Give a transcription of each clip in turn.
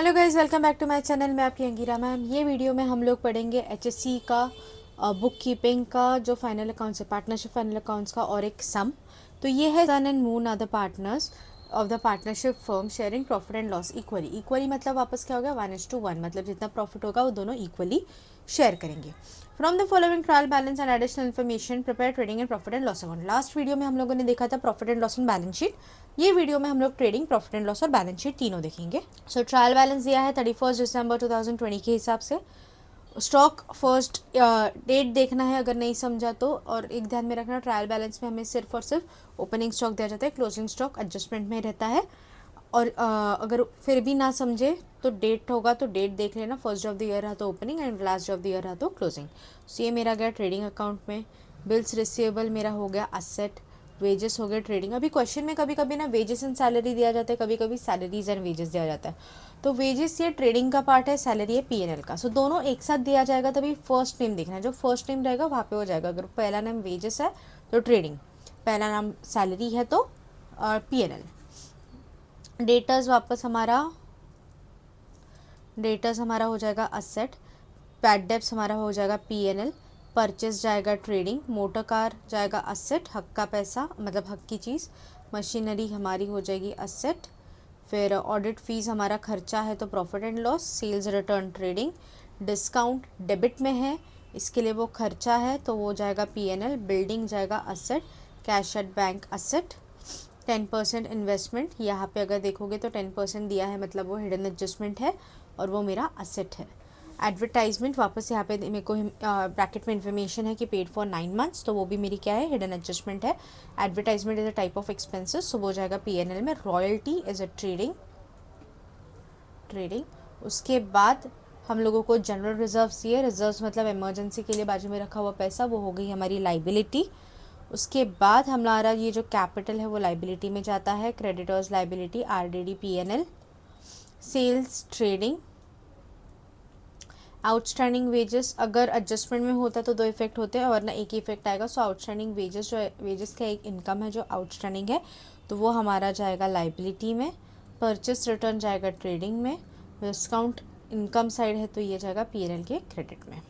Hello guys, welcome back to my channel. मैं आपकी Angira ma'am. ये वीडियो में हम लोग पढ़ेंगे एचएससी का बुक कीपिंग का जो फाइनल अकाउंट्स है, पार्टनरशिप फाइनल अकाउंट्स का, और एक सम। तो ये है Sun and Moon are the partners of the partnership firm sharing profit and loss equally. Equally मतलब वापस क्या हो गया, 1:1, मतलब जितना प्रॉफिट होगा वो दोनों इक्वली शेयर करेंगे। From the following trial balance and additional information prepare trading and profit and loss account. Last video में हम लोगों ने देखा था profit and loss and balance sheet. ये वीडियो में हम लोग ट्रेडिंग, प्रॉफिट एंड लॉस और बैलेंस शीट तीनों देखेंगे। सो ट्रायल बैलेंस दिया है 31 दिसंबर 2020 के हिसाब से। स्टॉक फर्स्ट डेट देखना है अगर नहीं समझा तो। और एक ध्यान में रखना, ट्रायल बैलेंस में हमें सिर्फ और सिर्फ ओपनिंग स्टॉक दिया जाता है, क्लोजिंग स्टॉक एडजस्टमेंट में रहता है। और अगर फिर भी ना समझे तो डेट होगा तो डेट देख लेना। फर्स्ट ऑफ द ईयर रहा तो opening and last of the year रहा तो क्लोजिंग। सो ये मेरा गया ट्रेडिंग अकाउंट में। बिल्स रिसीवेबल मेरा हो गया असेट। वेजेस हो गए ट्रेडिंग। अभी क्वेश्चन में कभी कभी ना वेजेस एंड सैलरी दिया जाता है, कभी कभी सैलरीज एंड वेजेस दिया जाता है। तो वेजेस ये ट्रेडिंग का पार्ट है, सैलरी है पीएनएल का। सो दोनों एक साथ दिया जाएगा तभी फर्स्ट नेम देखना है। जो फर्स्ट नेम रहेगा वहाँ पे हो जाएगा। अगर पहला नाम वेजेस है तो ट्रेडिंग, पहला नाम सैलरी है तो पीएनएल। डेटर्स हमारा हो जाएगा असेट। बैड डेब्ट्स हमारा हो जाएगा पीएनएल। परचेस जाएगा ट्रेडिंग। मोटर कार जाएगा असेट, हक का पैसा मतलब हक की चीज़। मशीनरी हमारी हो जाएगी असेट। फिर ऑडिट फीस हमारा खर्चा है तो profit and loss. Sales return trading. Discount debit में है, इसके लिए वो खर्चा है तो वो जाएगा पीएनएल। बिल्डिंग जाएगा asset. Cash at bank asset. 10% investment, यहाँ पे अगर देखोगे तो 10% दिया है मतलब वो हिडन एडजस्टमेंट है और वो मेरा असेट है। एडवर्टाइजमेंट वापस यहाँ पे मेरे को ब्रैकेट में इन्फॉर्मेशन है कि पेड फॉर 9 मंथ्स, तो वो भी मेरी क्या है, हिडन एडजस्टमेंट है। Advertisement is a type of expenses, so वो जाएगा पीएनएल में। Royalty is a trading. उसके बाद हम लोगों को जनरल रिजर्व्स दिए। रिजर्व्स मतलब इमरजेंसी के लिए बाजू में रखा हुआ पैसा, वो हो गई हमारी लाइबिलिटी। उसके बाद हमारा ये जो कैपिटल है वो लाइबिलिटी में जाता है। Creditors liability RDD PNL. Sales trading. Outstanding wages अगर एडजस्टमेंट में होता तो दो इफेक्ट होते हैं, वरना एक ही इफेक्ट आएगा। सो आउटस्टैंडिंग वेजेस जो वेजेस का एक इनकम है जो आउटस्टैंडिंग है तो वो हमारा जाएगा लाइबिलिटी में। परचेस रिटर्न जाएगा ट्रेडिंग में। डिस्काउंट इनकम साइड है तो ये जाएगा पीएनएल के क्रेडिट में,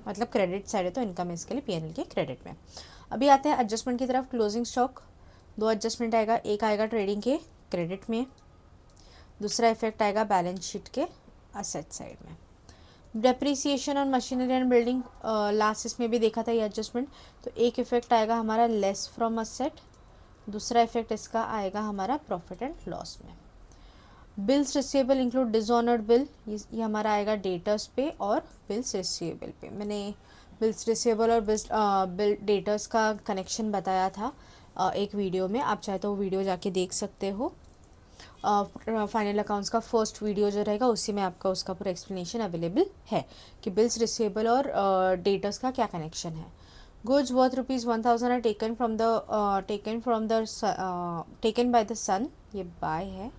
मतलब क्रेडिट साइड है तो इनकम है इसके लिए पीएनएल के क्रेडिट में। अभी आते हैं एडजस्टमेंट की तरफ। क्लोजिंग स्टॉक, दो एडजस्टमेंट आएगा। एक आएगा ट्रेडिंग के क्रेडिट में, दूसरा इफेक्ट आएगा बैलेंस शीट के असेट साइड में। डेप्रिसिएशन और मशीनरी एंड बिल्डिंग लास्ट इसमें भी देखा था ये एडजस्टमेंट। तो एक इफेक्ट आएगा हमारा लेस फ्रॉम असेट, दूसरा इफेक्ट इसका आएगा हमारा प्रॉफिट एंड लॉस में। Bills receivable include dishonoured bill, ये हमारा आएगा डेटर्स पे और बिल्स रिसीवेबल पे। मैंने बिल्स रिसीवेबल और बिल डेटर्स का कनेक्शन बताया था एक वीडियो में, आप चाहे तो वो वीडियो जाके देख सकते हो। फाइनल अकाउंट्स का फर्स्ट वीडियो जो रहेगा उसी में आपका उसका पूरा एक्सप्लेनेशन अवेलेबल है कि बिल्स रिसीवेबल और डेटर्स का क्या कनेक्शन है। Goods worth ₹1000 are taken by the Sun, ये बाय है,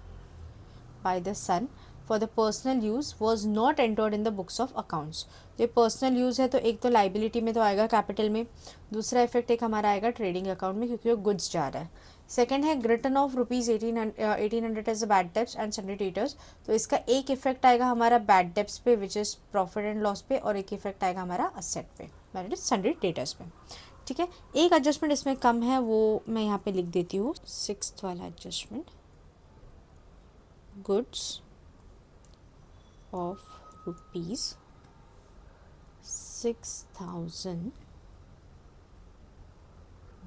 by the son for the personal use was not entered in the books of accounts। तो ये पर्सनल यूज़ है तो एक तो लाइबिलिटी में तो आएगा कैपिटल में, दूसरा इफेक्ट एक हमारा आएगा ट्रेडिंग अकाउंट में क्योंकि वो गुड्स जा रहा है। सेकंड है written off ₹1800 as a bad debts and sundry debtors, तो इसका एक इफेक्ट आएगा हमारा बैड डेब्ट्स पे which is profit and loss पे, और एक इफेक्ट आएगा हमारा असेट पे दैट इज सन्डे डेटर्स पे। ठीक है, एक एडजस्टमेंट इसमें कम है वो मैं यहाँ पे लिख देती हूँ, 6th वाला adjustment. goods of ₹6,000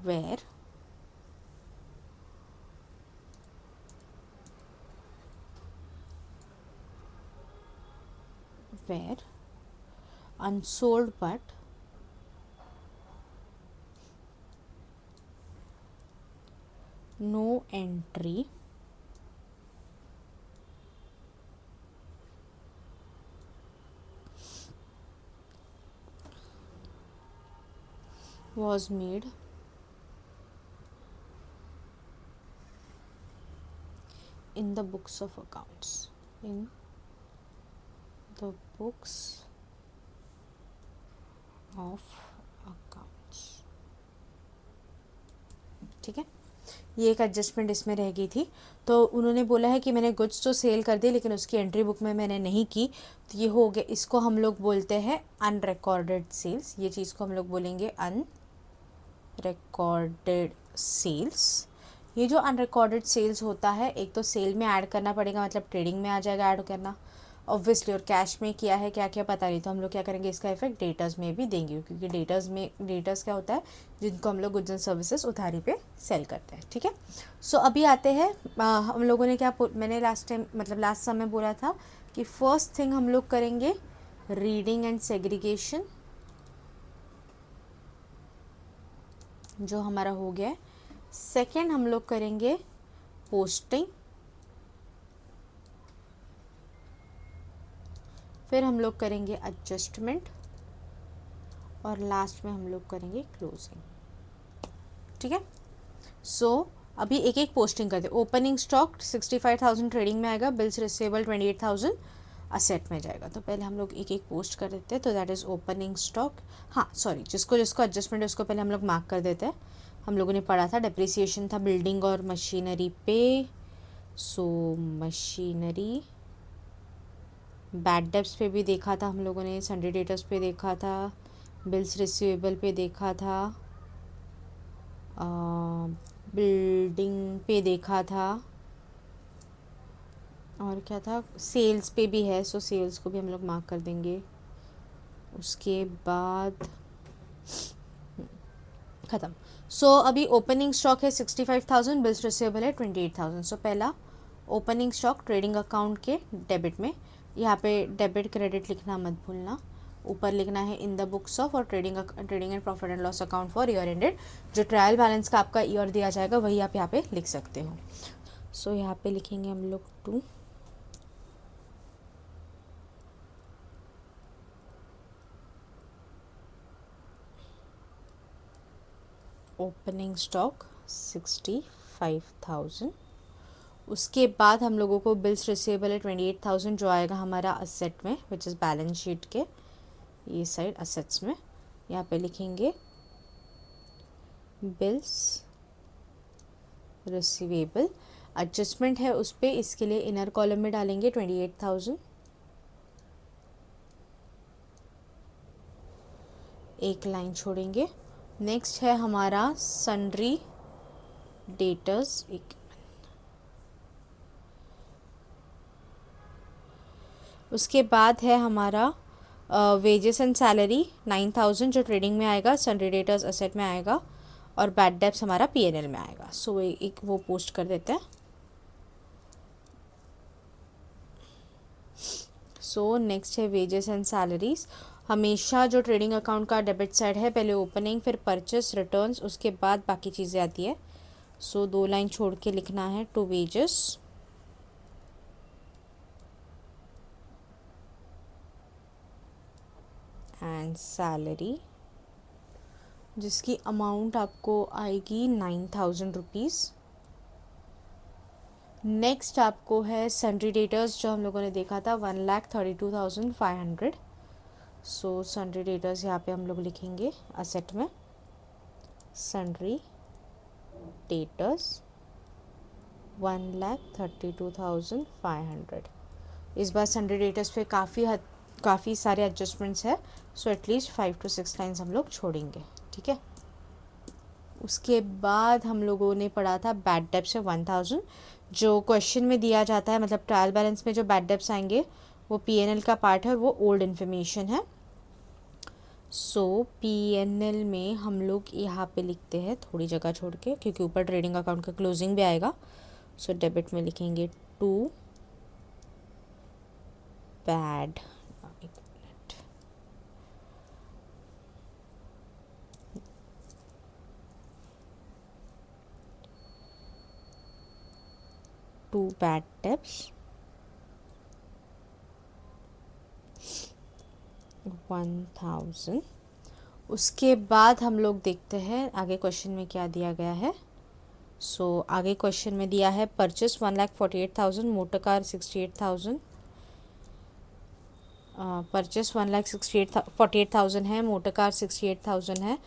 were unsold but no entry was made in the books of accounts, in the books of accounts। ठीक है, ये एक एडजस्टमेंट इसमें रह गई थी। तो उन्होंने बोला है कि मैंने गुड्स तो सेल कर दिए लेकिन उसकी एंट्री बुक में मैंने नहीं की, तो ये हो गया। इसको हम लोग बोलते हैं अनरिकॉर्डेड सेल्स। ये चीज़ को हम लोग बोलेंगे अनरिकॉर्डेड सेल्स। ये जो अनरिकॉर्डेड सेल्स होता है, एक तो सेल में ऐड करना पड़ेगा, मतलब ट्रेडिंग में आ जाएगा ऐड करना ऑब्वियसली, और कैश में किया है क्या क्या पता नहीं, तो हम लोग क्या करेंगे, इसका इफेक्ट डेटर्स में भी देंगे, क्योंकि डेटर्स क्या होता है, जिनको हम लोग गुड्स एंड सर्विसेज उधारी पे सेल करते हैं। ठीक है, सो अभी आते हैं हम लोगों ने क्या, मैंने लास्ट टाइम मतलब लास्ट समय बोला था कि फर्स्ट थिंग हम लोग करेंगे रीडिंग एंड सेग्रीगेशन, जो हमारा हो गया है। सेकेंड हम लोग करेंगे पोस्टिंग, फिर हम लोग करेंगे एडजस्टमेंट, और लास्ट में हम लोग करेंगे क्लोजिंग। ठीक है, सो अभी एक एक पोस्टिंग करते हैं। ओपनिंग स्टॉक 65,000 ट्रेडिंग में आएगा, बिल्स रिसीवेबल 28,000 असेट में जाएगा। तो पहले हम लोग एक एक पोस्ट कर देते हैं। तो दैट इज़ ओपनिंग स्टॉक, हाँ सॉरी, जिसको जिसको एडजस्टमेंट है उसको पहले हम लोग मार्क कर देते हैं। हम लोगों ने पढ़ा था डेप्रिसिएशन था बिल्डिंग और मशीनरी पे, सो मशीनरी। बैड डेब्ट्स पे भी देखा था हम लोगों ने, सन्डे डेटर्स पे देखा था, बिल्स रिसीवेबल पे देखा था, बिल्डिंग पे देखा था, और क्या था, सेल्स पे भी है, सो सेल्स को भी हम लोग मार्क कर देंगे। उसके बाद ख़त्म। सो अभी ओपनिंग स्टॉक है 65,000, बिल्स रिसीवेबल है 28,000। सो पहला ओपनिंग स्टॉक ट्रेडिंग अकाउंट के डेबिट में, यहाँ पे डेबिट क्रेडिट लिखना मत भूलना, ऊपर लिखना है इन द बुक्स ऑफ और trading and profit and loss account for year ended. जो ट्रायल बैलेंस का आपका ईयर दिया जाएगा वही आप यहाँ पे लिख सकते हो। सो यहाँ पे लिखेंगे हम लोग 2, ओपनिंग स्टॉक 65,000। उसके बाद हम लोगों को बिल्स रिसीवेबल है 28,000, जो आएगा हमारा असेट में, विच इज़ बैलेंस शीट के ये साइड असेट्स में। यहाँ पे लिखेंगे बिल्स रिसीवेबल, एडजस्टमेंट है उस पर, इसके लिए इनर कॉलम में डालेंगे 28,000, एक लाइन छोड़ेंगे। नेक्स्ट है हमारा सन्ड्री डेटर्स, उसके बाद है हमारा वेजेस एंड सैलरी 9,000, जो ट्रेडिंग में आएगा, सन्ड्री डेटर्स असेट में आएगा, और बैड डेब्ट्स हमारा पीएनएल में आएगा। सो एक वो पोस्ट कर देते हैं। सो नेक्स्ट है वेजेस एंड सैलरीज। हमेशा जो ट्रेडिंग अकाउंट का डेबिट साइड है, पहले ओपनिंग, फिर परचेस, रिटर्न्स, उसके बाद बाकी चीज़ें आती है। सो 2 लाइन छोड़ के लिखना है टू वेजेस एंड सैलरी, जिसकी अमाउंट आपको आएगी 9,000 रुपीज़। नेक्स्ट आपको है सन्ड्री डेटर्स, जो हम लोगों ने देखा था 1,32,500। सो सन्ड्री डेटर्स यहाँ पे हम लोग लिखेंगे असेट में, सन्ड्री डेटर्स 1,32,500। इस बार सन्ड्री डेटर्स पे काफ़ी सारे एडजस्टमेंट्स है, सो एटलीस्ट 5 to 6 लाइन्स हम लोग छोड़ेंगे। ठीक है, उसके बाद हम लोगों ने पढ़ा था बैड डेब्ट्स है 1,000, जो क्वेश्चन में दिया जाता है, मतलब ट्रायल बैलेंस में जो बैड डेब्ट्स आएंगे वो पीएनएल का पार्ट है और वो ओल्ड इन्फॉर्मेशन है। सो पीएनएल में हम लोग यहाँ पे लिखते हैं थोड़ी जगह छोड़ के, क्योंकि ऊपर ट्रेडिंग अकाउंट का क्लोजिंग भी आएगा। सो डेबिट में लिखेंगे 2 बैड, टू बैड डेब्ट्स 1,000। उसके बाद हम लोग देखते हैं आगे क्वेश्चन में क्या दिया गया है। सो आगे क्वेश्चन में दिया है परचेस 1,48,000, मोटर कार 68,000। परचेस 1,48,000 है, मोटर कार 68,000 है,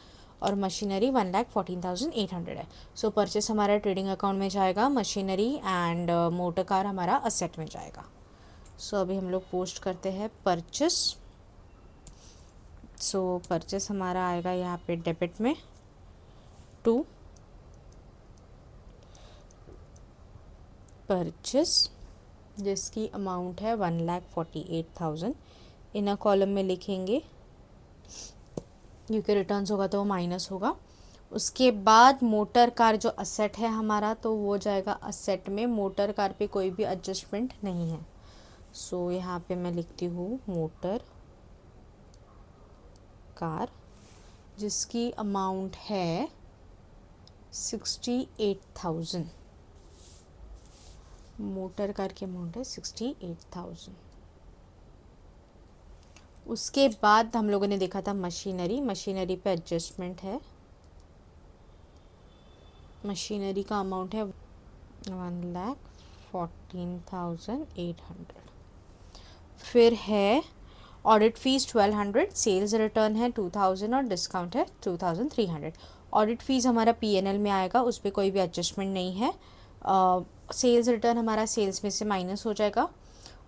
और मशीनरी 1,14,800 है। सो परचेस हमारा ट्रेडिंग अकाउंट में जाएगा, मशीनरी एंड मोटर कार हमारा असेट में जाएगा। सो अभी हम लोग पोस्ट करते हैं परचेस। सो परचेस हमारा आएगा यहाँ पे डेबिट में टू परचेस, जिसकी अमाउंट है 1,48,000। इनर कॉलम में लिखेंगे क्योंकि रिटर्न्स होगा तो वो माइनस होगा। उसके बाद मोटर कार जो असेट है हमारा, तो वो जाएगा असेट में। मोटर कार पे कोई भी एडजस्टमेंट नहीं है। सो यहाँ पे मैं लिखती हूँ मोटर कार, जिसकी अमाउंट है 68,000। मोटर कार की अमाउंट है 68,000। उसके बाद हम लोगों ने देखा था मशीनरी। मशीनरी पे एडजस्टमेंट है, मशीनरी का अमाउंट है 1,14,800। फिर है ऑडिट फीस 1,200, सेल्स रिटर्न है 2,000 और डिस्काउंट है 2,300। ऑडिट फीस हमारा पीएनएल में आएगा, उस पर कोई भी एडजस्टमेंट नहीं है। सेल्स रिटर्न हमारा सेल्स में से माइनस हो जाएगा,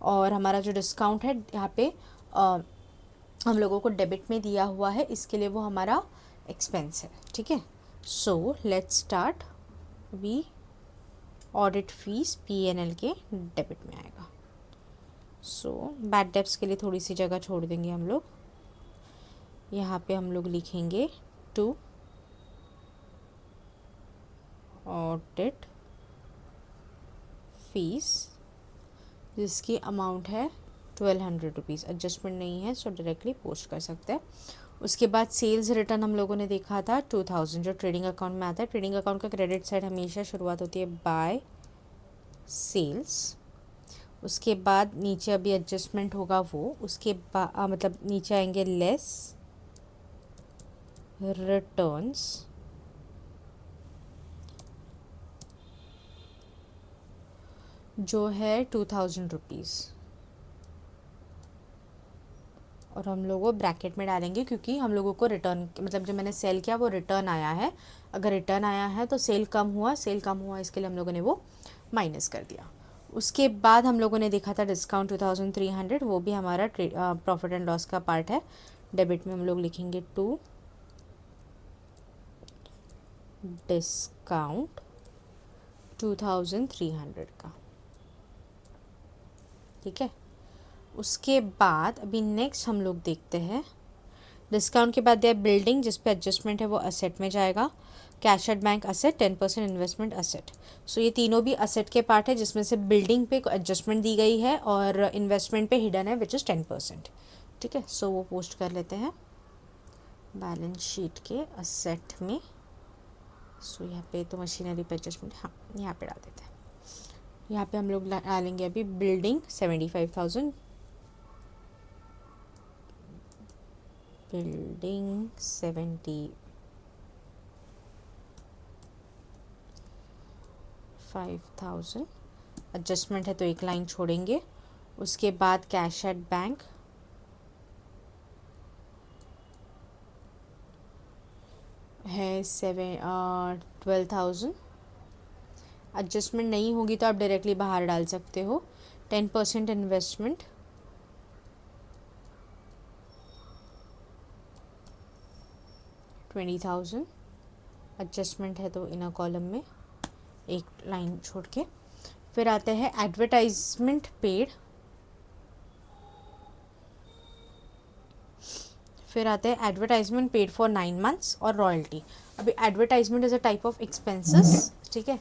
और हमारा जो डिस्काउंट है यहाँ पे हम लोगों को डेबिट में दिया हुआ है, इसके लिए वो हमारा एक्सपेंस है। ठीक है, सो लेट्स स्टार्ट। अभी ऑडिट फीस पीएनएल के डेबिट में आएगा। सो बैड डेब्ट्स के लिए थोड़ी सी जगह छोड़ देंगे हम लोग। यहाँ पे हम लोग लिखेंगे टू ऑडिट फीस, जिसकी अमाउंट है 1,200 रुपीज़। एडजस्टमेंट नहीं है, सो डायरेक्टली पोस्ट कर सकते हैं। उसके बाद सेल्स रिटर्न हम लोगों ने देखा था 2,000, जो ट्रेडिंग अकाउंट में आता है। ट्रेडिंग अकाउंट का क्रेडिट साइड हमेशा शुरुआत होती है बाय सेल्स। उसके बाद नीचे अभी एडजस्टमेंट होगा वो, उसके बाद मतलब नीचे आएंगे लेस रिटर्न्स, जो है 2,000 रुपीज़, और हम लोग वो ब्रैकेट में डालेंगे क्योंकि हम लोगों को रिटर्न मतलब जो मैंने सेल किया वो रिटर्न आया है। अगर रिटर्न आया है तो सेल कम हुआ, इसके लिए हम लोगों ने वो माइनस कर दिया। उसके बाद हम लोगों ने देखा था डिस्काउंट 2,300, वो भी हमारा प्रॉफिट एंड लॉस का पार्ट है। डेबिट में हम लोग लिखेंगे टू डिस्काउंट 2,300 का। ठीक है, उसके बाद अभी नेक्स्ट हम लोग देखते हैं डिस्काउंट के बाद दिया बिल्डिंग, जिस पे एडजस्टमेंट है वो असेट में जाएगा। Cash at bank asset, 10% investment asset. So ये तीनों भी असेट के पार्ट है, जिसमें से बिल्डिंग पे एडजस्टमेंट दी गई है और इन्वेस्टमेंट पे हिडन है विच इज़ 10%। ठीक है, सो वो पोस्ट कर लेते हैं बैलेंस शीट के असेट में। सो यहाँ पे तो मशीनरी पे एडजस्टमेंट, हाँ यहाँ पे डाल देते हैं। यहाँ पे हम लोग डालेंगे अभी बिल्डिंग 75,000, बिल्डिंग 75,000। एडजस्टमेंट है तो एक लाइन छोड़ेंगे। उसके बाद कैश एट बैंक है 12,000। एडजस्टमेंट नहीं होगी तो आप डायरेक्टली बाहर डाल सकते हो। 10% इन्वेस्टमेंट 20,000। एडजस्टमेंट है तो इनर कॉलम में एक लाइन छोड़ के। फिर आते हैं एडवर्टाइजमेंट पेड, फिर आते हैं एडवर्टाइजमेंट पेड फॉर 9 मंथ्स और रॉयल्टी। अभी advertisement is a type of expenses. ठीक है,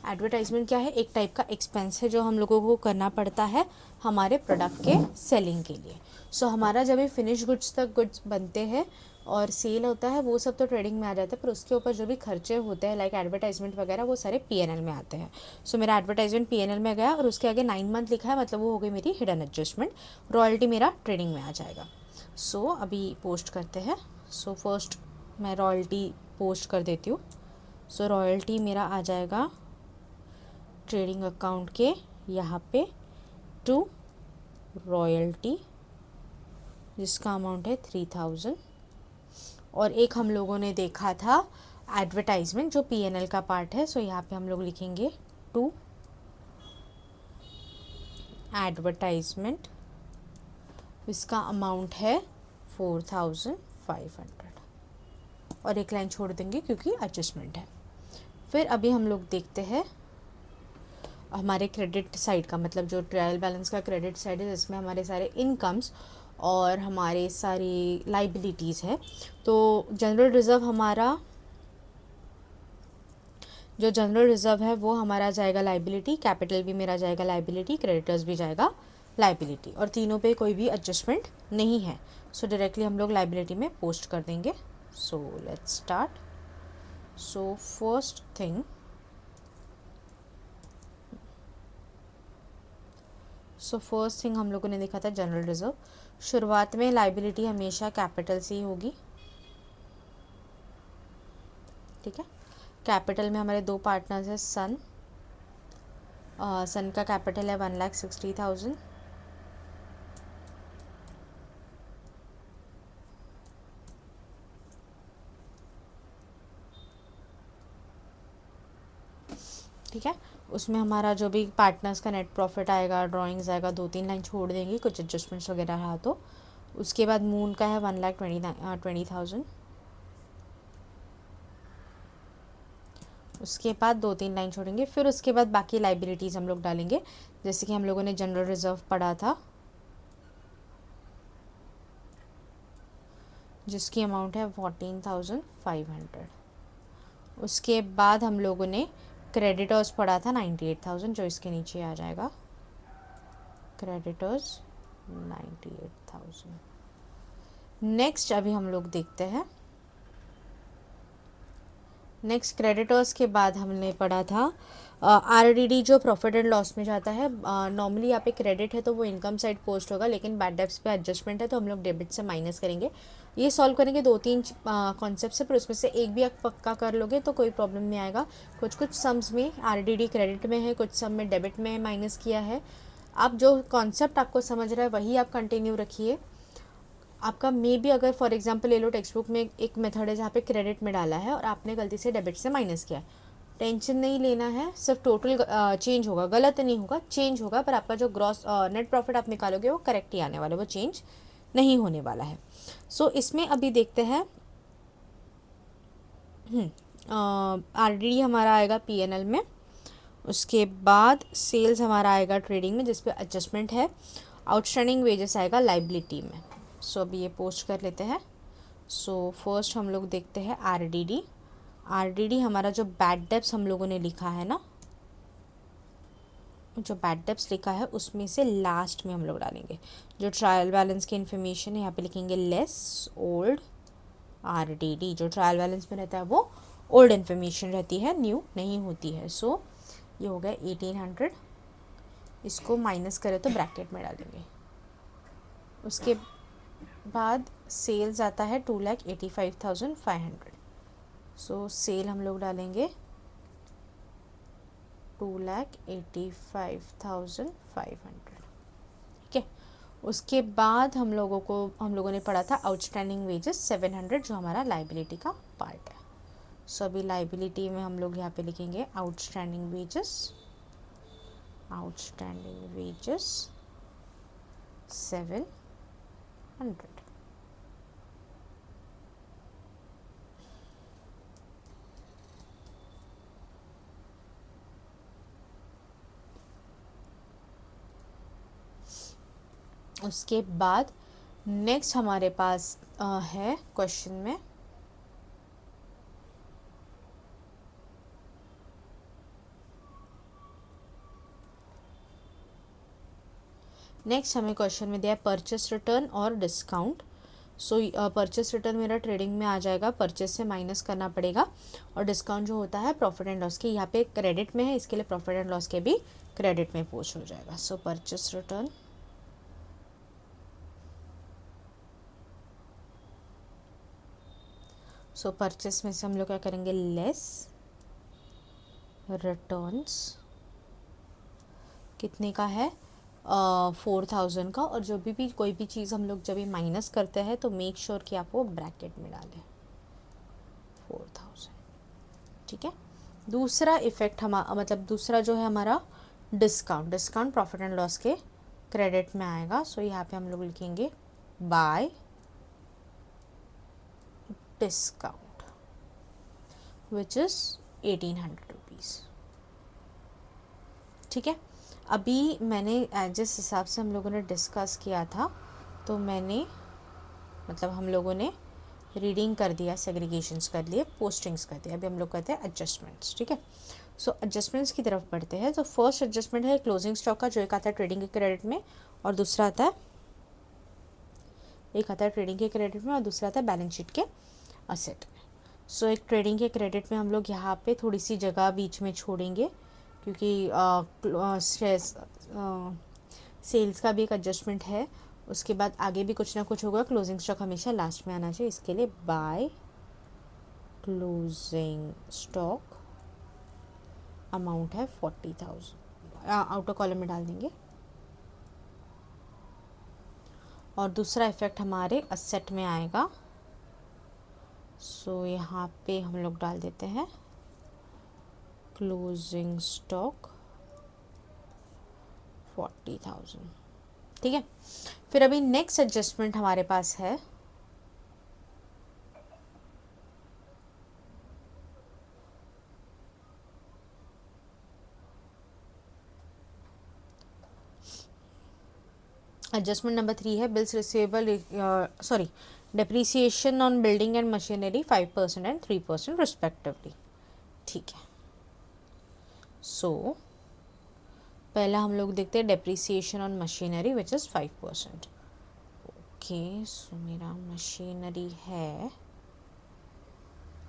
एडवर्टाइजमेंट क्या है, एक टाइप का एक्सपेंस है जो हम लोगों को करना पड़ता है हमारे प्रोडक्ट के सेलिंग के लिए। सो हमारा जब ये फिनिश गुड्स तक गुड्स बनते हैं और सेल होता है वो सब तो ट्रेडिंग में आ जाता है, पर उसके ऊपर जो भी खर्चे होते हैं लाइक एडवर्टाइजमेंट वगैरह वो सारे पीएनएल में आते हैं। सो मेरा एडवर्टाइजमेंट पीएनएल में गया और उसके आगे 9 मंथ लिखा है, मतलब वो हो गई मेरी हिडन एडजस्टमेंट। रॉयल्टी मेरा ट्रेडिंग में आ जाएगा। सो अभी पोस्ट करते हैं। सो फर्स्ट मैं रॉयल्टी पोस्ट कर देती हूँ। सो रॉयल्टी मेरा आ जाएगा ट्रेडिंग अकाउंट के यहाँ पे टू रॉयल्टी, जिसका अमाउंट है 3,000। और एक हम लोगों ने देखा था एडवर्टाइजमेंट जो पीएनएल का पार्ट है। सो यहाँ पे हम लोग लिखेंगे टू एडवर्टाइजमेंट, इसका अमाउंट है 4500 और एक लाइन छोड़ देंगे क्योंकि एडजस्टमेंट है। फिर अभी हम लोग देखते हैं हमारे क्रेडिट साइड का, मतलब जो ट्रायल बैलेंस का क्रेडिट साइड है जिसमें हमारे सारे इनकम्स और हमारे सारी लाइबिलिटीज़ है। तो जनरल रिज़र्व हमारा, जो जनरल रिज़र्व है वो हमारा जाएगा लाइबिलिटी, कैपिटल भी मेरा जाएगा लाइबिलिटी, क्रेडिटर्स भी जाएगा लाइबिलिटी, और तीनों पे कोई भी एडजस्टमेंट नहीं है। सो डायरेक्टली हम लोग लाइबिलिटी में पोस्ट कर देंगे। So let's start. So first thing, हम लोगों ने देखा था जनरल रिज़र्व। शुरुआत में लाइबिलिटी हमेशा कैपिटल से ही होगी, ठीक है। कैपिटल में हमारे दो पार्टनर्स हैं, सन का कैपिटल है 1,60,000, ठीक है। उसमें हमारा जो भी पार्टनर्स का नेट प्रॉफिट आएगा, ड्राइंग्स आएगा, 2-3 लाइन छोड़ देंगे, कुछ एडजस्टमेंट्स वगैरह रहा तो। उसके बाद मून का है 1,20,000, उसके बाद 2-3 लाइन छोड़ेंगे। फिर उसके बाद बाकी लाइबिलिटीज़ हम लोग डालेंगे, जैसे कि हम लोगों ने जनरल रिज़र्व पढ़ा था जिसकी अमाउंट है 14,500। उसके बाद हम लोगों ने क्रेडिटर्स पढ़ा था 98,000, जो इसके नीचे आ जाएगा, क्रेडिटर्स 98,000। नेक्स्ट अभी हम लोग देखते हैं, नेक्स्ट क्रेडिटर्स के बाद हमने पढ़ा था आरडीडी जो प्रॉफिट एंड लॉस में जाता है। नॉर्मली यहाँ पे क्रेडिट है तो वो इनकम साइड पोस्ट होगा, लेकिन बैड डेब्ट्स पे एडजस्टमेंट है तो हम लोग डेबिट से माइनस करेंगे। ये सॉल्व करेंगे 2-3 कॉन्सेप्ट से, पर उसमें से एक भी आप पक्का कर लोगे तो कोई प्रॉब्लम नहीं आएगा। कुछ कुछ सम्स में आरडीडी क्रेडिट में है, कुछ सम में डेबिट में माइनस किया है। आप जो कॉन्सेप्ट आपको समझ रहा है वही आप कंटिन्यू रखिए। आपका मे भी अगर फॉर एग्जांपल ले लो, टेक्स्ट बुक में एक मेथड है जहाँ पे क्रेडिट में डाला है और आपने गलती से डेबिट से माइनस किया है, टेंशन नहीं लेना है, सिर्फ टोटल चेंज होगा, गलत नहीं होगा, चेंज होगा, पर आपका जो ग्रॉस नेट प्रॉफिट आप निकालोगे वो करेक्ट ही आने वाला है, वो चेंज नहीं होने वाला है। सो इसमें अभी देखते हैं, आरडीडी हमारा आएगा पीएनएल में, उसके बाद सेल्स हमारा आएगा ट्रेडिंग में जिस पे एडजस्टमेंट है, आउटस्टैंडिंग वेजेस आएगा लाइबिलिटी में। सो अभी ये पोस्ट कर लेते हैं। सो फर्स्ट हम लोग देखते हैं आरडीडी। आरडीडी हमारा जो बैड डेब्ट्स हम लोगों ने लिखा है ना, जो बैड डेब्ट्स लिखा है उसमें से लास्ट में हम लोग डालेंगे जो ट्रायल बैलेंस की इन्फॉर्मेशन है, यहाँ पे लिखेंगे लेस ओल्ड आरडीडी। जो ट्रायल बैलेंस में रहता है वो ओल्ड इन्फॉर्मेशन रहती है, न्यू नहीं होती है। सो ये हो गया 1800, इसको माइनस करें तो ब्रैकेट में डालेंगे। उसके बाद सेल्स आता है 2,85,500। सो सेल हम लोग डालेंगे 2,85,500, ठीक है। उसके बाद हम लोगों ने पढ़ा था आउटस्टैंडिंग वेजेस 700, जो हमारा लाइबिलिटी का पार्ट है। सो अभी लाइबिलिटी में हम लोग यहाँ पे लिखेंगे आउटस्टैंडिंग वेजेस 700। उसके बाद नेक्स्ट हमारे पास है क्वेश्चन में हमें क्वेश्चन में दिया है परचेस रिटर्न और डिस्काउंट। सो परचेस रिटर्न मेरा ट्रेडिंग में आ जाएगा, परचेस से माइनस करना पड़ेगा, और डिस्काउंट जो होता है प्रॉफिट एंड लॉस के, यहाँ पे क्रेडिट में है, इसके लिए प्रॉफिट एंड लॉस के भी क्रेडिट में पोस्ट हो जाएगा। सो परचेस रिटर्न परचेस में से हम लोग क्या करेंगे, लेस रिटर्न्स कितने का है, 4,000 का। और जो भी कोई भी चीज़ हम लोग जब भी माइनस करते हैं तो मेक श्योर कि आप वो ब्रैकेट में डालें। ठीक है। दूसरा इफेक्ट मतलब दूसरा जो है हमारा डिस्काउंट प्रॉफिट एंड लॉस के क्रेडिट में आएगा। सो यहाँ पे हम लोग लिखेंगे bye discount which is 1800 rupees. ठीक है। अभी मैंने जिस हिसाब से हम लोगों ने डिस्कस किया था, तो मैंने मतलब हम लोगों ने रीडिंग कर दिया, सेग्रीगेशंस कर लिए, पोस्टिंग्स कर दिया। अभी हम लोग करते हैं एडजस्टमेंट्स। ठीक है। सो एडजस्टमेंट्स की तरफ बढ़ते हैं। तो फर्स्ट एडजस्टमेंट है क्लोजिंग स्टॉक का, जो एक आता है ट्रेडिंग के क्रेडिट में और दूसरा आता है ट्रेडिंग के क्रेडिट में और दूसरा आता है बैलेंस शीट के असेट में। सो एक ट्रेडिंग के क्रेडिट में हम लोग यहाँ पे थोड़ी सी जगह बीच में छोड़ेंगे, क्योंकि सेल्स का भी एक एडजस्टमेंट है। उसके बाद आगे भी कुछ ना कुछ होगा। क्लोजिंग स्टॉक हमेशा लास्ट में आना चाहिए, इसके लिए बाय क्लोजिंग स्टॉक अमाउंट है 40,000, आउटर कॉलम में डाल देंगे। और दूसरा इफेक्ट हमारे असेट में आएगा। सो यहाँ पे हम लोग डाल देते हैं क्लोजिंग स्टॉक 40,000। ठीक है। फिर अभी नेक्स्ट एडजस्टमेंट हमारे पास है एडजस्टमेंट नंबर 3 है bills receivable depreciation on building and machinery 5% and 3% respectively. ठीक है। सो पहला हम लोग देखते हैं depreciation on machinery which is 5%। Okay. So मेरा मशीनरी है,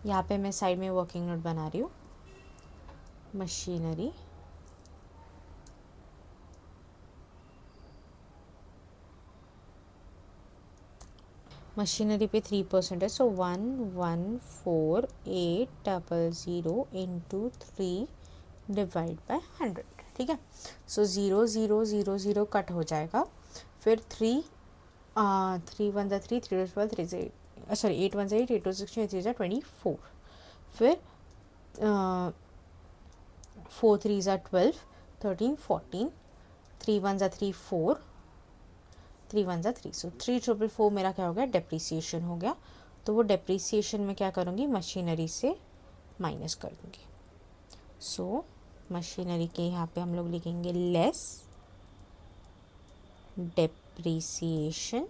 यहाँ पे मैं साइड में वर्किंग नोट बना रही हूँ। मशीनरी पे 3% है। सो 114,800 इंटू 3 डिवाइड बाय 100। ठीक है। सो 0,0,0,0 कट हो जाएगा। फिर 3 1 3 3 3 12 3 सॉरी 8 1 8 8 2 16 8 3 24। फिर 4 3 12 13 14 3 1 3 4 3 1 3। सो 3,444 मेरा क्या हो गया, डेप्रीसिएशन हो गया। तो वो डेप्रीसिएशन में क्या करूँगी, मशीनरी से माइनस कर दूँगी। सो मशीनरी के यहाँ पे हम लोग लिखेंगे लेस डेप्रीसिएशन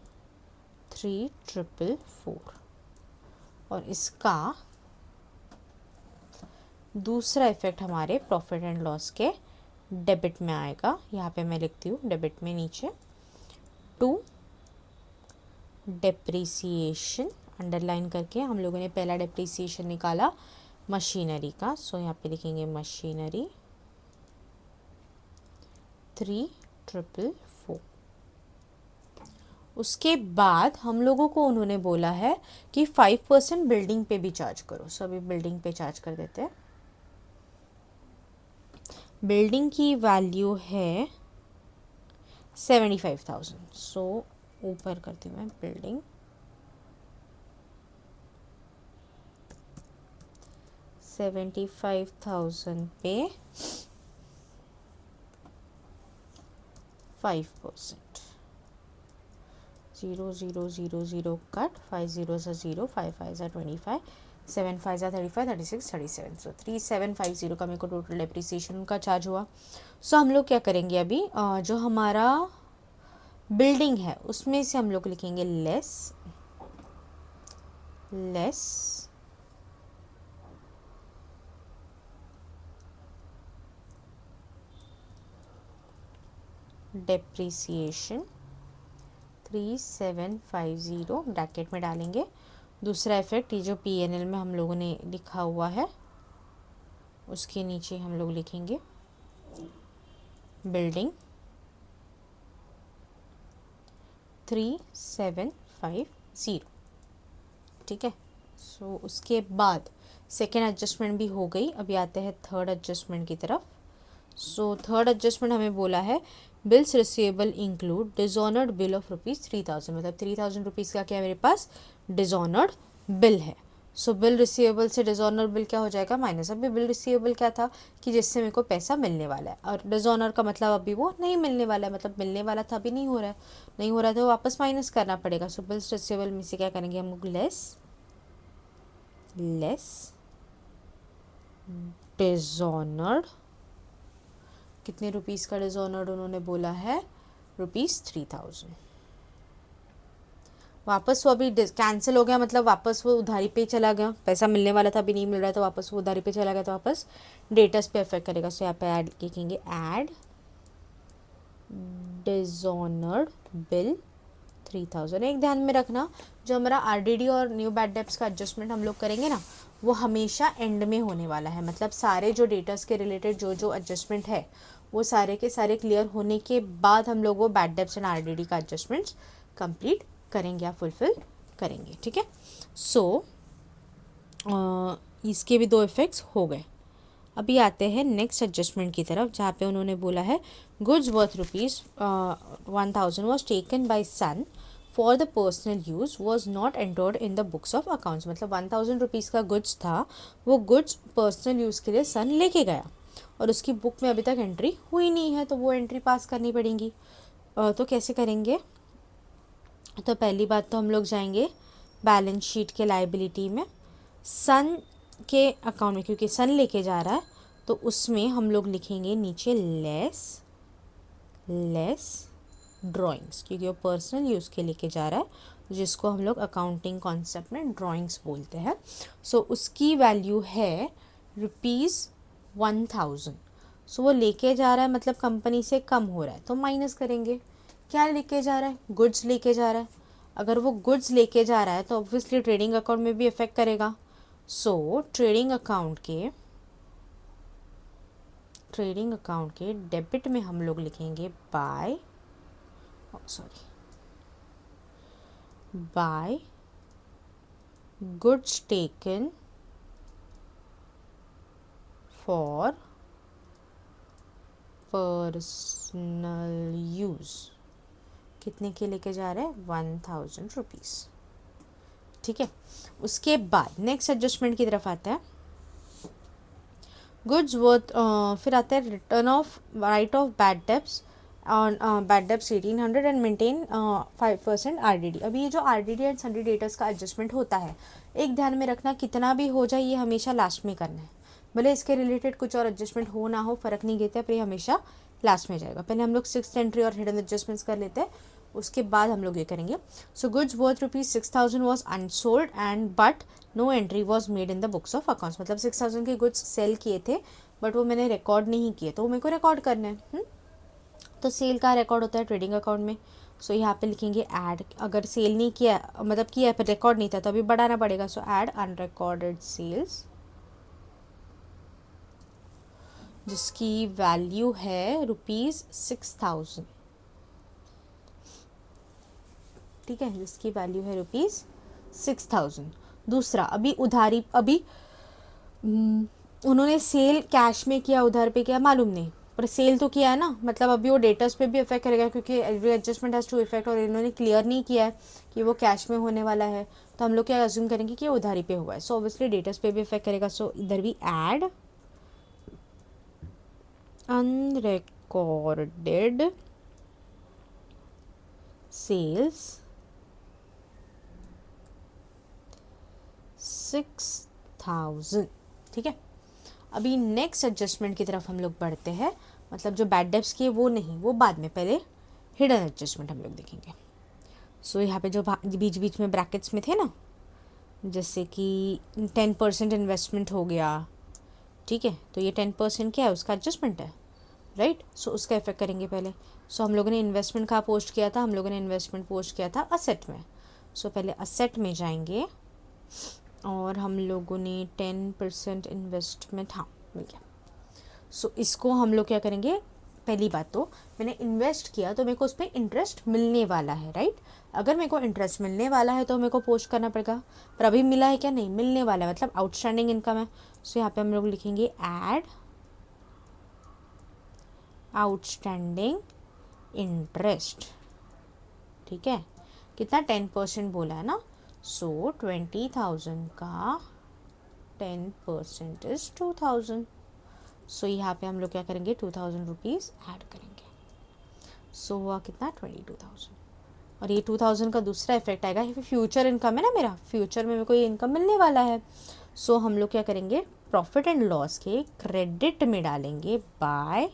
3,444। और इसका दूसरा इफेक्ट हमारे प्रॉफिट एंड लॉस के डेबिट में आएगा। यहाँ पे मैं लिखती हूँ डेबिट में नीचे टू डेप्रीसिएशन अंडरलाइन करके हम लोगों ने पहला डेप्रीसिएशन निकाला मशीनरी का। सो यहाँ पे लिखेंगे मशीनरी 3,444। उसके बाद हम लोगों को उन्होंने बोला है कि 5% बिल्डिंग पे भी चार्ज करो। सो अभी बिल्डिंग पे चार्ज कर देते हैं। बिल्डिंग की वैल्यू है 75,000। सो ऊपर करती हूँ मैं बिल्डिंग 75,000 पे 5%। 0,0,0,0 cut 5 zeros are 0, 5 5s are 25, 7 5s are 35, 36, 37। सो 3750 का मेरे को टोटल डेप्रीसिएशन का चार्ज हुआ। सो हम लोग क्या करेंगे अभी, जो हमारा बिल्डिंग है उसमें से हम लोग लिखेंगे लेस डेप्रीसिएशन 3750 ब्रैकेट में डालेंगे। दूसरा इफेक्ट ये जो PNL में हम लोगों ने लिखा हुआ है उसके नीचे हम लोग लिखेंगे बिल्डिंग 3750। ठीक है। सो उसके बाद सेकेंड एडजस्टमेंट भी हो गई। अभी आते हैं थर्ड एडजस्टमेंट की तरफ। सो थर्ड एडजस्टमेंट हमें बोला है bills receivable include dishonoured bill of ₹3,000। मतलब 3,000 रुपीज़ का क्या मेरे पास डिसऑनर्ड बिल है। सो बिल रिसीवेबल से डिसऑनर बिल क्या हो जाएगा, माइनस। अभी बिल रिसीवेबल क्या था कि जिससे मेरे को पैसा मिलने वाला है, और डिसऑनर का मतलब अभी वो नहीं मिलने वाला है, मतलब मिलने वाला था अभी नहीं हो रहा है, नहीं हो रहा है तो वापस माइनस करना पड़ेगा। सो बिल्स रिसीवेबल में से क्या करेंगे हम लोग, लेस डिसऑनर्ड। कितने रुपीस का डिसऑनर्ड उन्होंने बोला है, ₹3000। वापस वो अभी कैंसिल हो गया, मतलब वापस वो उधारी पे चला गया, पैसा मिलने वाला था अभी नहीं मिल रहा है तो वापस वो उधारी पे चला गया, तो वापस डेटर्स पे इफेक्ट करेगा। सो यहाँ पे ऐड लिखेंगे, ऐड डिसऑनर्ड बिल 3000। एक ध्यान में रखना, जो हमारा आरडीडी और न्यू बैड डेब्ट्स का एडजस्टमेंट हम लोग करेंगे ना, वो हमेशा एंड में होने वाला है। मतलब सारे जो डेटर्स के रिलेटेड जो जो एडजस्टमेंट है वो सारे के सारे क्लियर होने के बाद हम लोग वो बैड डेब्ट्स एंड आरडीडी का एडजस्टमेंट्स कंप्लीट करेंगे या फुलफिल करेंगे, ठीक है। सो इसके भी दो इफेक्ट्स हो गए। अभी आते हैं नेक्स्ट एडजस्टमेंट की तरफ, जहाँ पे उन्होंने बोला है goods worth ₹1000 was taken by Sun for the personal use was not entered in the books of accounts. मतलब ₹1000 का गुड्स था, वो गुड्स पर्सनल यूज़ के लिए सन लेके गया और उसकी बुक में अभी तक एंट्री हुई नहीं है, तो वो एंट्री पास करनी पड़ेगी। तो कैसे करेंगे, तो पहली बात तो हम लोग जाएंगे बैलेंस शीट के लाइबिलिटी में, सन के अकाउंट में, क्योंकि सन लेके जा रहा है तो उसमें हम लोग लिखेंगे नीचे लेस ड्राइंग्स, क्योंकि वो पर्सनल यूज़ के लेके जा रहा है, जिसको हम लोग अकाउंटिंग कॉन्सेप्ट में ड्राइंग्स बोलते हैं। सो उसकी वैल्यू है ₹1000। सो वो लेके जा रहा है, मतलब कंपनी से कम हो रहा है, तो माइनस करेंगे। क्या लेके जा रहा है, गुड्स लेके जा रहा है। अगर वो गुड्स लेके जा रहा है तो ऑब्वियसली ट्रेडिंग अकाउंट में भी इफेक्ट करेगा। सो ट्रेडिंग अकाउंट के डेबिट में हम लोग लिखेंगे by goods taken for personal use. कितने के लेके जा रहे हैं, ₹1000, ठीक है। उसके बाद नेक्स्ट एडजस्टमेंट की तरफ आता है, गुड्स वर्थ, फिर आता है written of right of bad debts on bad debts 1800 and maintain 5% RDD. अभी ये जो आरडीडी एंड सन्डी डेटर्स का एडजस्टमेंट होता है, एक ध्यान में रखना, कितना भी हो जाए ये हमेशा लास्ट में करना है। भले इसके रिलेटेड कुछ और एडजस्टमेंट हो ना हो, फर्क नहीं देता, पर ये हमेशा लास्ट में जाएगा। पहले हम लोग 6th एंट्री और हिडन एडजस्टमेंट्स कर लेते हैं, उसके बाद हम लोग ये करेंगे। So goods worth ₹6000 was unsold and but no entry was made in the books of accounts. मतलब 6000 के गुड्स सेल किए थे बट वो मैंने रिकॉर्ड नहीं किए, तो वो मेरे को रिकॉर्ड करना है। तो सेल का रिकॉर्ड होता है ट्रेडिंग अकाउंट में। सो यहाँ पे लिखेंगे ऐड, अगर सेल नहीं किया, मतलब किया पर रिकॉर्ड नहीं था, तो अभी बढ़ाना पड़ेगा। सो ऐड अनरिकॉर्डेड सेल्स, जिसकी वैल्यू है ₹6000, ठीक है, जिसकी वैल्यू है ₹6000। दूसरा, अभी उधारी, अभी उन्होंने सेल कैश में किया उधार पे किया मालूम नहीं, पर सेल तो किया है ना, मतलब अभी वो डेटर्स पे भी इफेक्ट करेगा, क्योंकि every adjustment has to effect, और इन्होंने क्लियर नहीं किया है कि वो कैश में होने वाला है, तो हम लोग क्या अज्यूम करेंगे कि उधारी पे हुआ है। सो ऑब्वियसली डेटर्स पे भी इफेक्ट करेगा। सो इधर भी ऐड अनरिकॉर्डेड सेल्स 6000, ठीक है। अभी नेक्स्ट एडजस्टमेंट की तरफ हम लोग बढ़ते हैं, मतलब जो बैड डेब्ट्स की वो नहीं, वो बाद में, पहले हिडन एडजस्टमेंट हम लोग देखेंगे। सो यहाँ पे जो बीच बीच में ब्रैकेट्स में थे ना, जैसे कि 10% इन्वेस्टमेंट हो गया, ठीक है, तो ये 10% क्या है, उसका एडजस्टमेंट है, राइट। सो उसका इफेक्ट करेंगे पहले। सो हम लोगों ने इन्वेस्टमेंट कहाँ पोस्ट किया था, हम लोगों ने इन्वेस्टमेंट पोस्ट किया था असेट में। सो पहले असेट में जाएंगे और हम लोगों ने 10% इन्वेस्टमेंट, हाँ मिल गया। सो इसको हम लोग क्या करेंगे, पहली बात तो मैंने इन्वेस्ट किया तो मेरे को उस पर इंटरेस्ट मिलने वाला है, राइट। अगर मेरे को इंटरेस्ट मिलने वाला है तो मेरे को पोस्ट करना पड़ेगा, पर अभी मिला है क्या, नहीं मिलने वाला है, मतलब आउटस्टैंडिंग इनकम है। सो यहाँ पे हम लोग लिखेंगे ऐड आउटस्टैंडिंग इंटरेस्ट, ठीक है। कितना, 10% बोला है ना, सो 20,000 का 10% इज 2,000। सो यहाँ पे हम लोग क्या करेंगे, 2,000 रुपीज़ ऐड करेंगे। सो हुआ कितना, 22,000। और ये 2,000 का दूसरा इफेक्ट आएगा, ये फ्यूचर इनकम है ना, मेरा फ्यूचर में मेरे को ये इनकम मिलने वाला है। सो हम लोग क्या करेंगे, प्रॉफिट एंड लॉस के क्रेडिट में डालेंगे बाय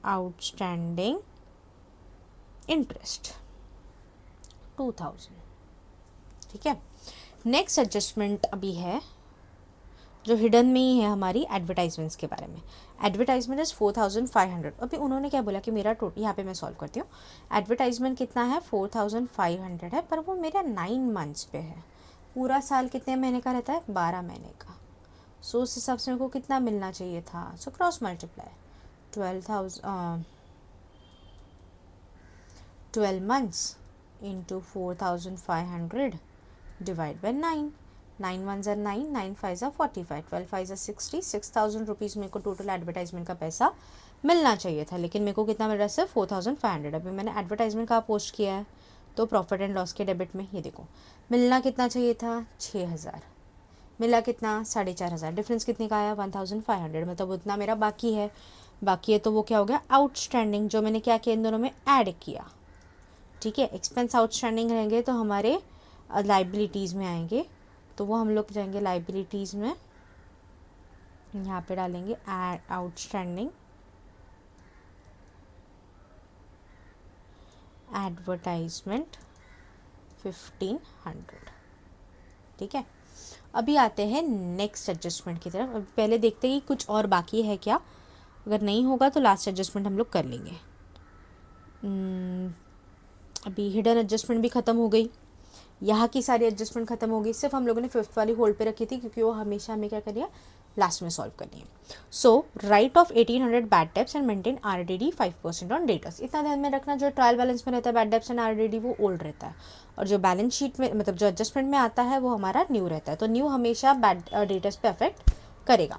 आउटस्टैंडिंग इंटरेस्ट 2,000। ठीक है। नेक्स्ट एडजस्टमेंट अभी है जो हिडन में ही है हमारी, एडवर्टाइजमेंट्स के बारे में। Advertisement is 4,500। अभी उन्होंने क्या बोला कि मेरा टोटल, यहाँ पे मैं सॉल्व करती हूँ। एडवर्टाइजमेंट कितना है, 4,500 है, पर वो मेरा 9 मंथ्स पे है। पूरा साल कितने महीने का रहता है, 12 महीने का। सो उस हिसाब से मेरे को कितना मिलना चाहिए था, so cross multiply 12 months into 4,500 divide by 9। 9 1 ज़ा 9, 9 5 ज़ा 45, 12 5 ज़ा 60, 6,000 रुपीज़ मेरे को टोटल एडवर्टाइजमेंट का पैसा मिलना चाहिए था, लेकिन मेरे को कितना मिल रहा है, सिर्फ 4,500। अभी मैंने एडवर्टाइजमेंट का पोस्ट किया है, तो प्रॉफिट एंड लॉस के डेबिट में ये देखो मिलना कितना चाहिए था, 6,000, मिला कितना, 4,500। डिफरेंस कितने का आया, 1,500, मतलब उतना मेरा बाकी है। बाकी है तो वो क्या हो गया, आउटस्टैंडिंग, जो मैंने क्या किया, इन दोनों में ऐड किया। ठीक है। एक्सपेंस आउटस्टैंडिंग रहेंगे तो हमारे लाइबिलिटीज़ में आएंगे, तो वो हम लोग जाएंगे लाइबिलिटीज़ में, यहाँ पे डालेंगे आउटस्टैंडिंग एडवर्टाइजमेंट 1,500। ठीक है। अभी आते हैं नेक्स्ट एडजस्टमेंट की तरफ। अभी पहले देखते हैं कि कुछ और बाकी है क्या, अगर नहीं होगा तो लास्ट एडजस्टमेंट हम लोग कर लेंगे। अभी हिडन एडजस्टमेंट भी ख़त्म हो गई, यहाँ की सारी एडजस्टमेंट खत्म हो गई, सिर्फ हम लोगों ने 5th वाली होल्ड पे रखी थी, क्योंकि वो हमेशा हमें क्या करनी है, लास्ट में सॉल्व करनी है। So write off 1,800 bad debts and maintain RDD 5% on debtors. इतना ध्यान में रखना, जो ट्रायल बैलेंस में रहता है बैड डेब्ट्स एंड RDD वो ओल्ड रहता है, और जो बैलेंस शीट में, मतलब जो एडजस्टमेंट में आता है, वो हमारा न्यू रहता है। तो न्यू हमेशा बैड डेटर्स पे अफेक्ट करेगा।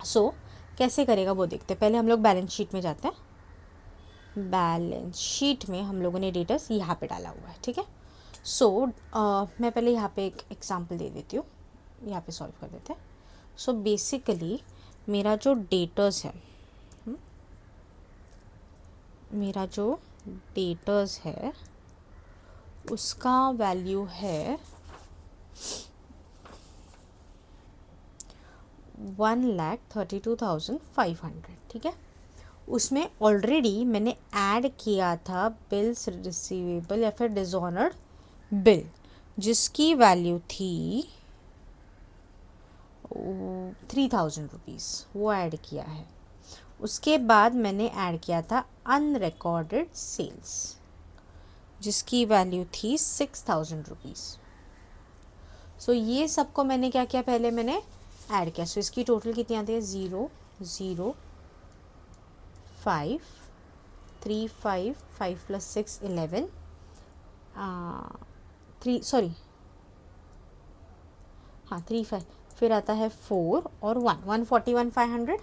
सो कैसे करेगा वो देखते हैं। पहले हम लोग बैलेंस शीट में जाते हैं। बैलेंस शीट में हम लोगों ने डेटर्स यहाँ पे डाला हुआ है। ठीक है। सो मैं पहले यहाँ पे एक एग्जांपल दे देती हूँ, यहाँ पे सॉल्व कर देते हैं। सो बेसिकली मेरा जो डेटर्स है, मेरा जो डेटर्स है उसका वैल्यू है 1,32,500। ठीक है। उसमें ऑलरेडी मैंने ऐड किया था बिल्स रिसीवेबल या फिर डिसऑनर्ड बिल, जिसकी वैल्यू थी 3,000 रुपीज़, वो ऐड किया है। उसके बाद मैंने ऐड किया था अनरिकॉर्डेड सेल्स, जिसकी वैल्यू थी 6,000 रुपीज़। सो ये सबको मैंने क्या किया, पहले मैंने ऐड किया। सो इसकी टोटल कितनी आती है, 0 0 5 3 5 5 + 6 11 3 सॉरी हाँ 3 5, फिर आता है 4 और 1 141,500।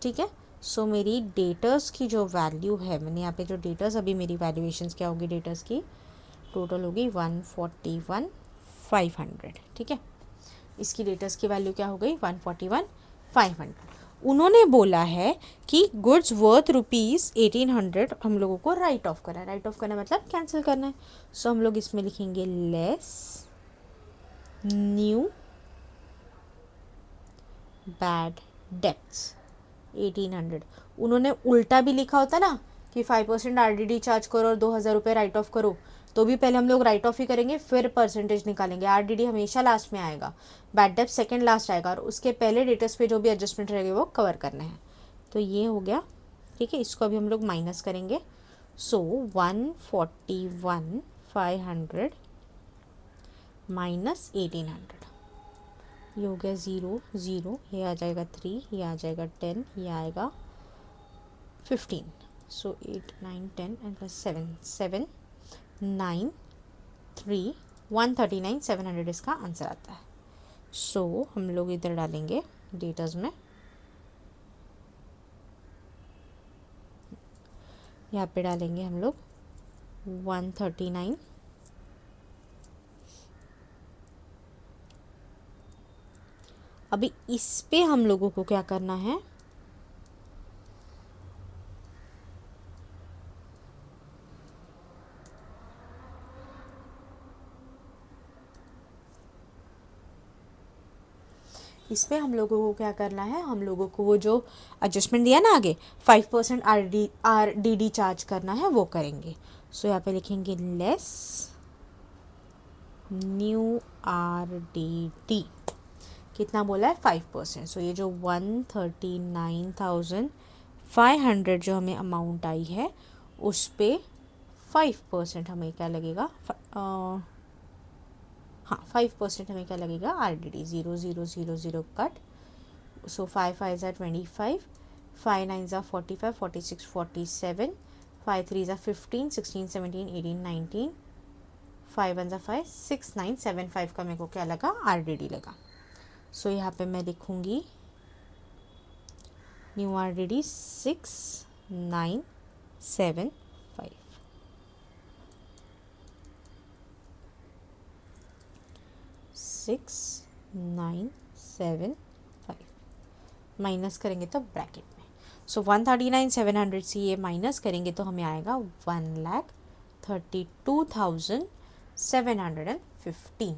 ठीक है। सो मेरी डेटर्स की जो वैल्यू है, मैंने यहाँ पे जो डेटर्स, अभी मेरी वैल्यूएशंस क्या होगी डेटर्स की, टोटल होगी 141,500। ठीक है। इसकी डेटर्स की वैल्यू क्या हो गई, 141,500। उन्होंने बोला है कि गुड्स वर्थ ₹1,800 हम लोगों को राइट ऑफ करना है। राइट ऑफ करना मतलब कैंसिल करना है। सो हम लोग इसमें लिखेंगे लेस न्यू बैड डेब्ट्स 1,800। उन्होंने उल्टा भी लिखा होता ना कि 5% RDD चार्ज करो और 2,000 रुपये राइट ऑफ करो, तो भी पहले हम लोग राइट ऑफ ही करेंगे, फिर परसेंटेज निकालेंगे। RDD हमेशा लास्ट में आएगा, बैड डेब्ट सेकंड लास्ट आएगा, और उसके पहले डेटर्स पे जो भी एडजस्टमेंट रहेंगे वो कवर करने हैं। तो ये हो गया। ठीक है। इसको अभी हम लोग माइनस करेंगे। सो 141,500 माइनस 1,800, ये हो गया 0 0, ये आ जाएगा 3, ये आ जाएगा 10, ये आएगा 15। सो 8 9 10 एंड प्लस 7 7 9 3 139,700 इसका आंसर आता है। सो हम लोग इधर डालेंगे डेटर्स में, यहाँ पे डालेंगे हम लोग 139,700 अभी इस पे हम लोगों को क्या करना है, इस पे हम लोगों को क्या करना है, हम लोगों को वो जो एडजस्टमेंट दिया ना आगे 5% आर डी डी चार्ज करना है वो करेंगे। सो यहाँ पे लिखेंगे less new R D D, कितना बोला है 5%। सो ये जो 139,500 जो हमें अमाउंट आई है उस पे 5% हमें क्या लगेगा, हाँ 5% हमें क्या लगेगा, आर डी डी 0,000 कट। सो 5 5 5 9 45 46 47 5 3 15 16 17 18 19 5 6 9 7 5 का मेरे को क्या लगा, आर डी डी लगा। सो यहाँ पे मैं लिखूँगी new R D D 6,975 6,975 minus करेंगे तो ब्रैकेट में। सो 139,700 से ये माइनस करेंगे तो हमें आएगा 1,32,715।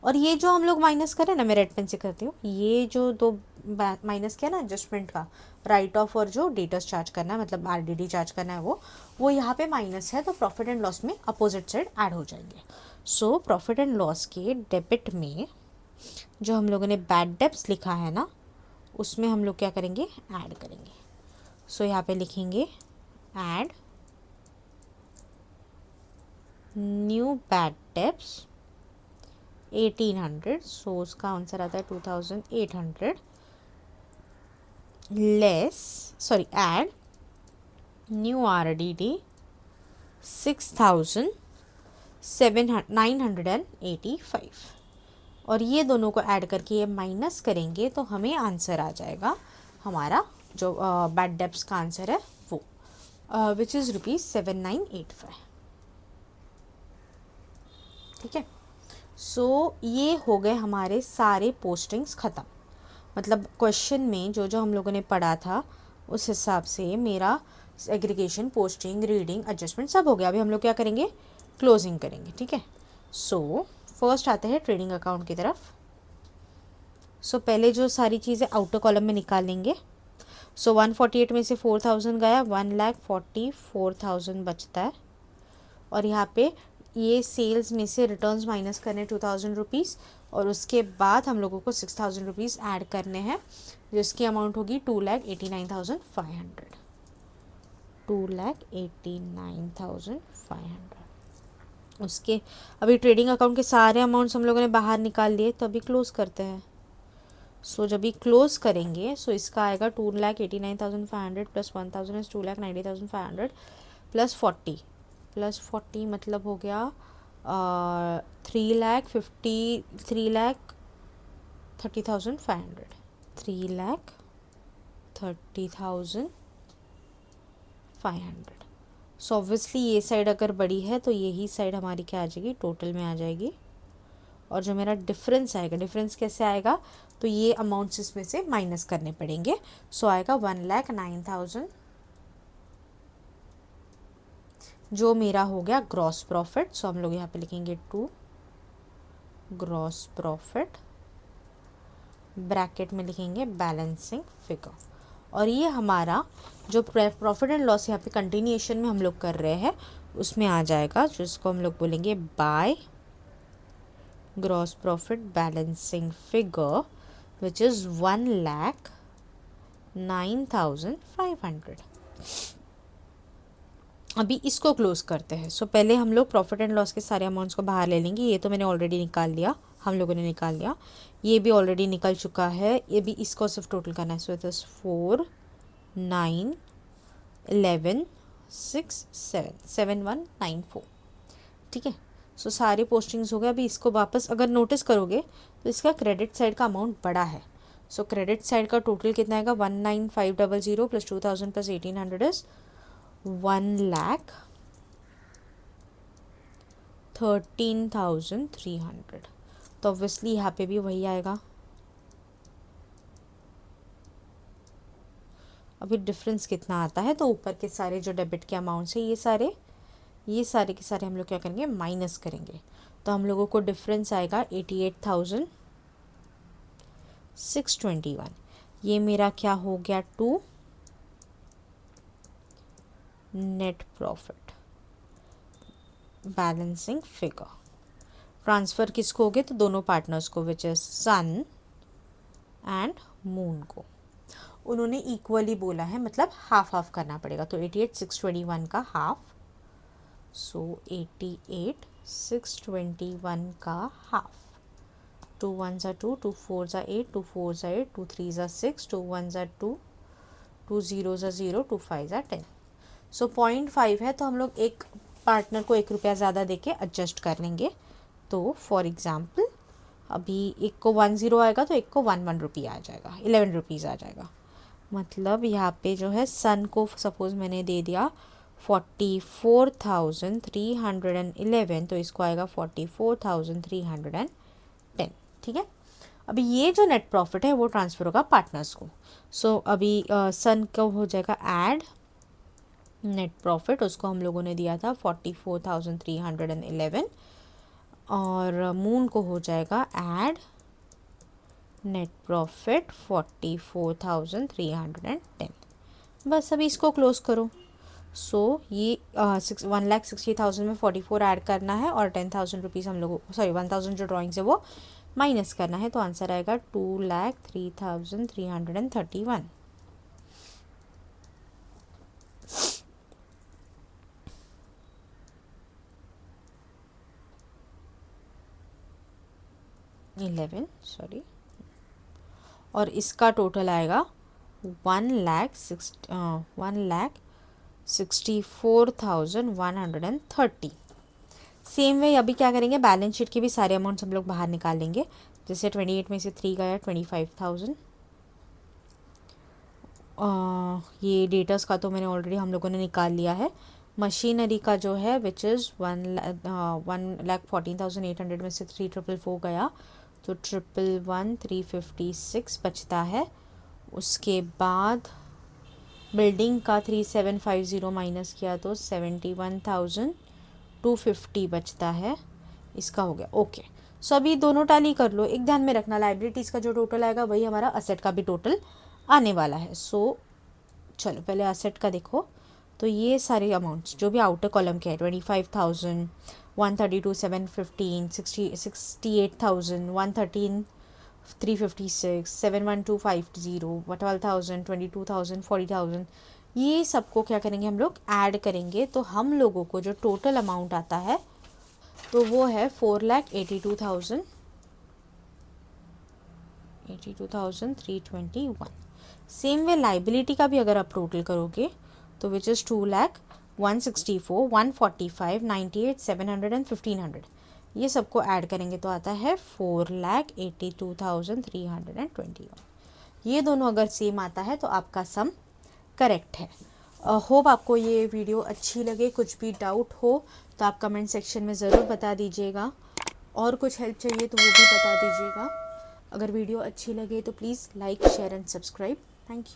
और ये जो हम लोग माइनस करें ना, मैं रेड पेन से करती हूँ, ये जो दो माइनस किया ना एडजस्टमेंट का, राइट ऑफ और जो डेटर्स चार्ज करना है मतलब आरडीडी चार्ज करना है वो यहाँ पे माइनस है, तो प्रॉफिट एंड लॉस में अपोजिट साइड ऐड हो जाएंगे। सो प्रॉफिट एंड लॉस के डेबिट में जो हम लोगों ने बैड डेब्ट्स लिखा है ना, उसमें हम लोग क्या करेंगे, ऐड करेंगे। सो यहाँ पे लिखेंगे ऐड न्यू बैड डेब्ट्स 1800, सो उसका आंसर आता है 2800 less, sorry add new R D D 6,985 और ये दोनों को ऐड करके ये माइनस करेंगे तो हमें आंसर आ जाएगा, हमारा जो बैड डेब्ट्स का आंसर है वो विच इज़ ₹7,985। ठीक है। सो ये हो गए हमारे सारे पोस्टिंग्स ख़त्म। मतलब क्वेश्चन में जो जो हम लोगों ने पढ़ा था उस हिसाब से मेरा एग्रीगेशन, पोस्टिंग, रीडिंग, एडजस्टमेंट सब हो गया। अभी हम लोग क्या करेंगे, क्लोजिंग करेंगे। ठीक है। सो फर्स्ट आते हैं ट्रेडिंग अकाउंट की तरफ। सो पहले जो सारी चीज़ें आउटर कॉलम में निकाल लेंगे। सो 148 में से 4,000 गया, 1,44,000 बचता है। और यहाँ पे ये सेल्स में से रिटर्न्स माइनस करने 2,000 रुपीज़ और उसके बाद हम लोगों को 6,000 रुपीज़ ऐड करने हैं जिसकी अमाउंट होगी 2,89,500। 2,89,500। उसके अभी ट्रेडिंग अकाउंट के सारे अमाउंट्स हम लोगों ने बाहर निकाल लिए, तो अभी क्लोज करते हैं। सो जब भी क्लोज करेंगे सो इसका आएगा 2,89,500 प्लस 1,000 इज 2,90,500 प्लस 40 मतलब हो गया 3,30,500 3,30,500। सो ऑब्वियसली ये साइड अगर बड़ी है तो यही साइड हमारी क्या आ जाएगी, टोटल में आ जाएगी। और जो मेरा डिफरेंस आएगा, डिफरेंस कैसे आएगा, तो ये अमाउंट्स इसमें से माइनस करने पड़ेंगे। सो आएगा 1,09,000 जो मेरा हो गया ग्रॉस प्रॉफिट। सो हम लोग यहाँ पे लिखेंगे 2 ग्रॉस प्रॉफिट, ब्रैकेट में लिखेंगे बैलेंसिंग फिगर। और ये हमारा जो प्रॉफिट एंड लॉस यहाँ पे कंटिन्यूएशन में हम लोग कर रहे हैं उसमें आ जाएगा, जिसको हम लोग बोलेंगे by gross profit balancing figure which is 1,09,500। अभी इसको क्लोज करते हैं। सो पहले हम लोग प्रॉफिट एंड लॉस के सारे अमाउंट्स को बाहर ले लेंगे। ये तो मैंने ऑलरेडी निकाल लिया, हम लोगों ने निकाल लिया। ये भी ऑलरेडी निकल चुका है, ये भी इसको सिर्फ टोटल करना है। So it is 4, 9, 11, 6, 7, 7,194। ठीक है। सो सारे पोस्टिंग्स हो गए। अभी इसको वापस अगर नोटिस करोगे तो इसका क्रेडिट साइड का अमाउंट बड़ा है। सो क्रेडिट साइड का टोटल कितना आएगा, 1,95,000 प्लस 2,000 प्लस 1,800 इज 1,13,300। तो ऑब्वियसली यहाँ पे भी वही आएगा। अभी डिफरेंस कितना आता है, तो ऊपर के सारे जो डेबिट के अमाउंट्स है ये सारे के सारे हम लोग क्या करेंगे, माइनस करेंगे। तो हम लोगों को डिफरेंस आएगा 88,621। ये मेरा क्या हो गया, to net profit balancing figure. Transfer किसको हो गए, तो दोनों पार्टनर्स को, which is Sun and Moon को। उन्होंने इक्वली बोला है, मतलब हाफ हाफ करना पड़ेगा। तो 88,621 का हाफ, सो 88,621 का हाफ। 2 1 ज़ा 2, 2 4 ज़ा 8, 2 4 ज़ा 8, 2 3 ज़ा 6, 2 1 ज़ा 2, 2 0 ज़ा 0, 2 5 ज़ा 10। सो 0.5 है, तो हम लोग एक पार्टनर को 1 रुपया ज़्यादा देके एडजस्ट कर लेंगे। तो फॉर एग्ज़ाम्पल अभी एक को 10 आएगा तो एक को 11 रुपये आ जाएगा, 11 रुपीज़ आ जाएगा। मतलब यहाँ पे जो है सन को सपोज़ मैंने दे दिया 44,311, तो इसको आएगा 44,310। ठीक है। अभी ये जो नेट प्रॉफिट है वो ट्रांसफ़र होगा पार्टनर्स को। सो अभी सन को हो जाएगा ऐड नेट प्रॉफिट, उसको हम लोगों ने दिया था 44,311, और मून को हो जाएगा ऐड नेट प्रॉफिट 44,310। बस अभी इसको क्लोज करो। सो ये 1,60,000 में 44 ऐड करना है, और 10,000 रुपीज़ हम लोगों, सॉरी 1,000 जो ड्राइंग्स है वो माइनस करना है। तो आंसर आएगा 2,03,331। और इसका टोटल आएगा 1,64,130। सेम वे अभी क्या करेंगे, बैलेंस शीट के भी सारे अमाउंट्स हम लोग बाहर निकाल लेंगे। जैसे 28 में से 3 गया 25,000। ये डेटर्स का तो मैंने ऑलरेडी हम लोगों ने निकाल लिया है। मशीनरी का जो है विच इज़ 1,14,800 में से 3,444 गया, तो 1,11356 बचता है। उसके बाद बिल्डिंग का 3,750 माइनस किया तो 71,250 बचता है। इसका हो गया ओके। सो अभी दोनों टैली कर लो। एक ध्यान में रखना, लाइबिलिटीज़ का जो टोटल आएगा वही हमारा असेट का भी टोटल आने वाला है। सो चलो पहले असेट का देखो। तो ये सारे अमाउंट्स जो भी आउटर कॉलम के हैं, 25,000, 132,715, 68,000, 113,356, 712,550, 12,000, 22,000, 40,000, ये सबको क्या करेंगे हम लोग, ऐड करेंगे। तो हम लोगों को जो टोटल अमाउंट आता है तो वो है 4,82,321। सेम वे लाइबिलिटी का भी अगर आप टोटल करोगे तो विच इज़ 2,01,64, 145, 98, 700 एंड 1,500, ये सबको ऐड करेंगे तो आता है 4,82,321। ये दोनों अगर सेम आता है तो आपका सम करेक्ट है। होप आपको ये वीडियो अच्छी लगे। कुछ भी डाउट हो तो आप कमेंट सेक्शन में ज़रूर बता दीजिएगा, और कुछ हेल्प चाहिए तो वो भी बता दीजिएगा। अगर वीडियो अच्छी लगे तो please like, share and subscribe. Thank you.